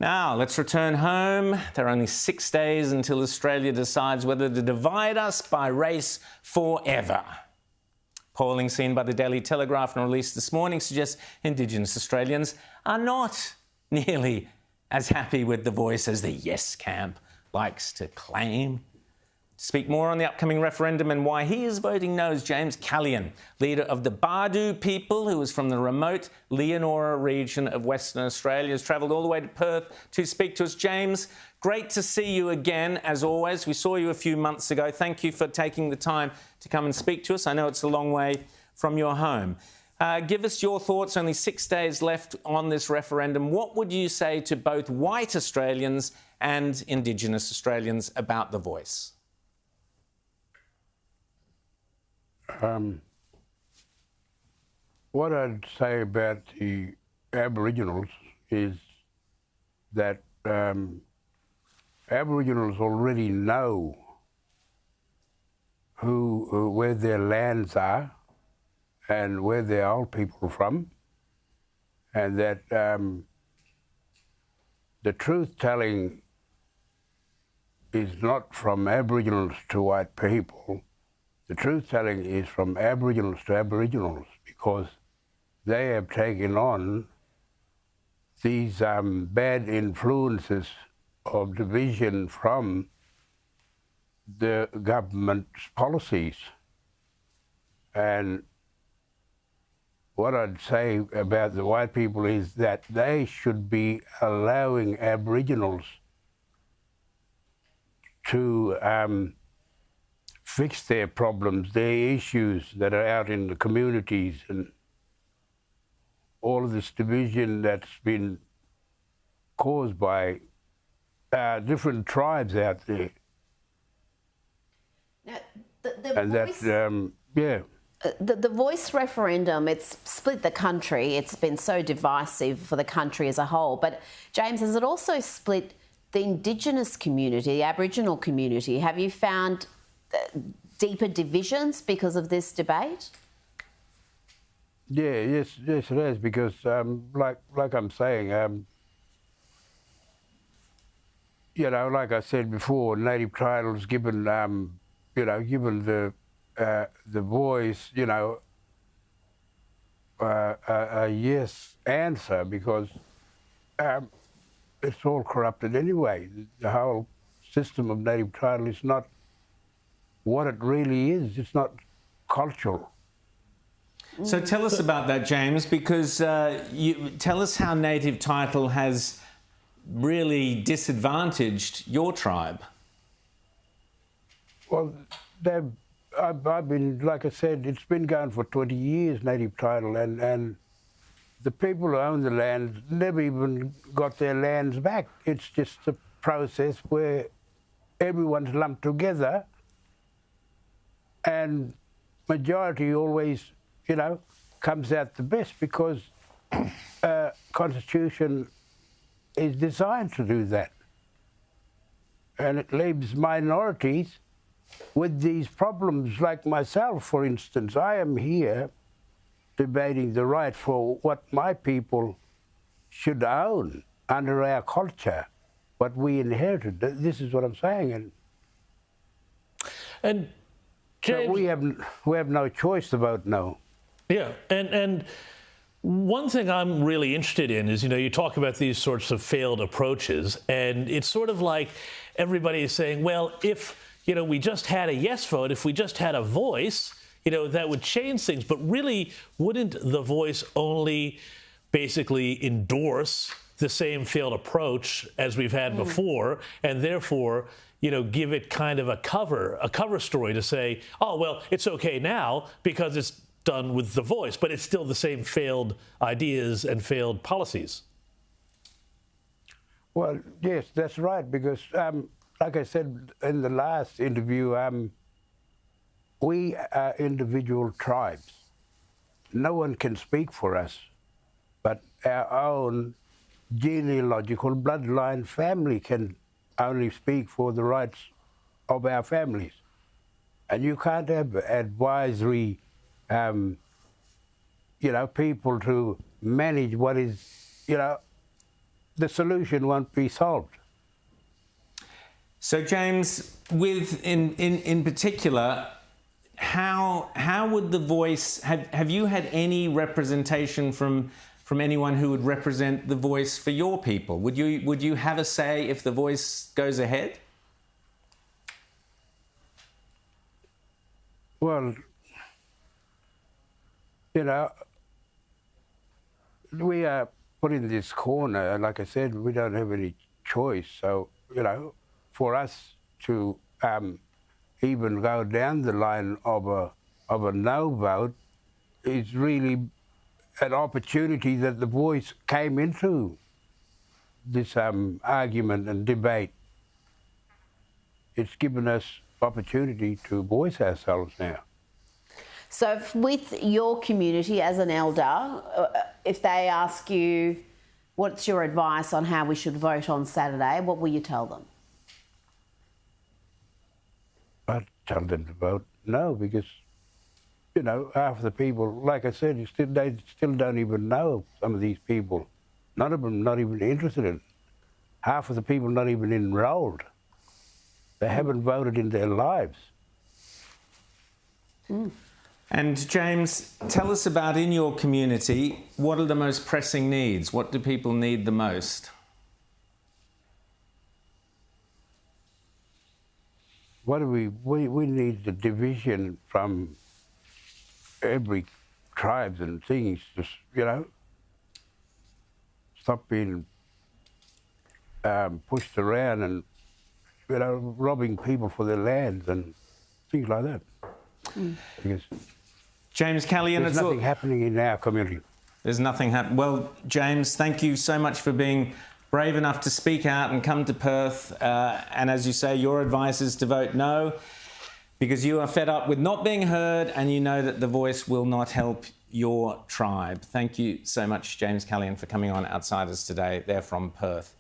Now, let's return home. There are only 6 days until Australia decides whether to divide us by race forever. Polling seen by the Daily Telegraph and released this morning suggests Indigenous Australians are not nearly as happy with the Voice as the Yes camp likes to claim. To speak more on the upcoming referendum and why he is voting no is James Callian, leader of the Bardu people, who is from the remote Leonora region of Western Australia, has travelled all the way to Perth to speak to us. James, great to see you again, as always. We saw you a few months ago. Thank you for taking the time to come and speak to us. I know it's a long way from your home. Give us your thoughts. Only 6 days left on this referendum. What would you say to both white Australians and Indigenous Australians about the Voice? What I'd say about the Aboriginals is that Aboriginals already know where their lands are and where their old people are from, and that the truth-telling is not from Aboriginals to white people. The truth-telling is from Aboriginals to Aboriginals, because they have taken on these bad influences of division from the government's policies. And what I'd say about the white people is that they should be allowing Aboriginals to fix their problems, their issues that are out in the communities, and all of this division that's been caused by different tribes out there. Now, the Voice referendum, it's split the country. It's been so divisive for the country as a whole. But, James, has it also split the Indigenous community, the Aboriginal community? Have you found deeper divisions because of this debate? Yeah, yes, it is, because like I'm saying, you know, like I said before, native titles given, you know, given the Voice, you know, a yes answer, because it's all corrupted anyway. The whole system of native title is not what it really is. It's not cultural. So tell us about that, James, because tell us how native title has really disadvantaged your tribe. Well, I've been, like I said, it's been going for 20 years, native title, and the people who own the land never even got their lands back. It's just a process where everyone's lumped together, and majority always, you know, comes out the best, because Constitution is designed to do that. And it leaves minorities with these problems, like myself, for instance. I am here debating the right for what my people should own under our culture, what we inherited. This is what I'm saying. And James, so we have no choice to vote no. Yeah, and one thing I'm really interested in is, you know, you talk about these sorts of failed approaches, and it's sort of like everybody is saying, well, if, you know, we just had a yes vote, if we just had a Voice, you know, that would change things. But really, wouldn't the Voice only basically endorse the same failed approach as we've had before, and therefore, you know, give it kind of a cover story to say, oh, well, it's okay now because it's done with the Voice, but it's still the same failed ideas and failed policies? Well, yes, that's right, because like I said in the last interview, we are individual tribes. No one can speak for us, but our own genealogical bloodline family can only speak for the rights of our families. And you can't have advisory, you know, people to manage what is, you know, the solution won't be solved. So, James, in particular, how would the Voice have you had any representation from anyone who would represent the Voice for your people? Would you have a say if the Voice goes ahead? Well, you know, we are put in this corner. Like I said, we don't have any choice. So, you know, for us to even go down the line of a no vote is really an opportunity that the Voice came into this argument and debate. It's given us opportunity to voice ourselves now. So with your community as an elder, if they ask you, what's your advice on how we should vote on Saturday, what will you tell them? I'd tell them to vote no, because, you know, half the people, like I said, they still don't even know some of these people. None of them not even interested in it. Half of the people not even enrolled. They haven't voted in their lives. And James, tell us about in your community, what are the most pressing needs? What do people need the most? What do we need the division from every tribes and things, just, you know, stop being pushed around and, you know, robbing people for their lands and things like that. Because James Callion, there's nothing happening in our community. There's nothing happening. Well, James, thank you so much for being brave enough to speak out and come to Perth. And as you say, your advice is to vote no, because you are fed up with not being heard and you know that the Voice will not help your tribe. Thank you so much, James Callion, for coming on Outsiders today. They're from Perth.